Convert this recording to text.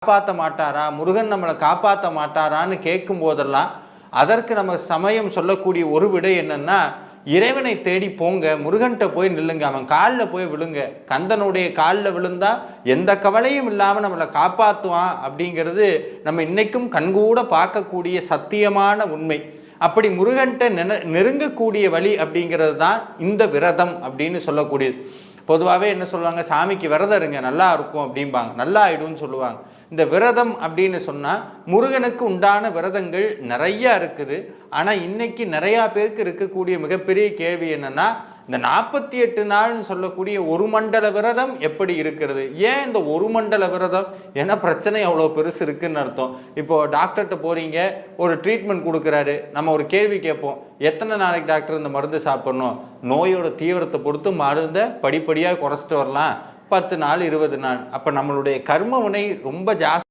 காப்பாற்ற மாட்டாரா, முருகன் நம்மளை காப்பாற்ற மாட்டாரான்னு கேட்கும் போதெல்லாம் அதற்கு நம்ம சமயம் சொல்லக்கூடிய ஒரு விடை என்னன்னா, இறைவனை தேடி போங்க, முருகன்கிட்ட போய் நில்லுங்க, அவன் காலில் போய் விழுங்க. கந்தனுடைய காலில் விழுந்தா எந்த கவலையும் இல்லாமல் நம்மளை காப்பாற்றுவான் அப்படிங்கிறது நம்ம இன்னைக்கும் கண்கூட பார்க்கக்கூடிய சத்தியமான உண்மை. அப்படி முருகன்கிட்ட நெருங்கக்கூடிய வழி அப்படிங்கிறது தான் இந்த விரதம் அப்படின்னு சொல்லக்கூடியது. பொதுவாகவே என்ன சொல்லுவாங்க, சாமிக்கு விரதம் இருங்க நல்லா இருக்கும் அப்படிம்பாங்க, நல்லா ஆயிடும்னு சொல்லுவாங்க. இந்த விரதம் அப்படின்னு சொன்னால் முருகனுக்கு உண்டான விரதங்கள் நிறையா இருக்குது. ஆனால் இன்னைக்கு நிறையா பேருக்கு இருக்கக்கூடிய மிகப்பெரிய கேள்வி என்னன்னா, இந்த 48 நாள்னு சொல்லக்கூடிய ஒரு மண்டல விரதம் எப்படி இருக்கிறது, ஏன் இந்த ஒரு மண்டல விரதம், ஏன்னா பிரச்சனை அவ்வளோ பெருசு இருக்குன்னு அர்த்தம். இப்போ டாக்டர்கிட்ட போறீங்க, ஒரு ட்ரீட்மெண்ட் கொடுக்குறாரு, நம்ம ஒரு கேள்வி கேட்போம், எத்தனை நாளைக்கு டாக்டர் இந்த மருந்து சாப்பிடணும், நோயோட தீவிரத்தை பொறுத்து மருந்தை படிப்படியாக குறைச்சிட்டு வரலாம், 10 நாள் 20 நாள். அப்போ நம்மளுடைய கர்ம வினை ரொம்ப ஜாஸ்தி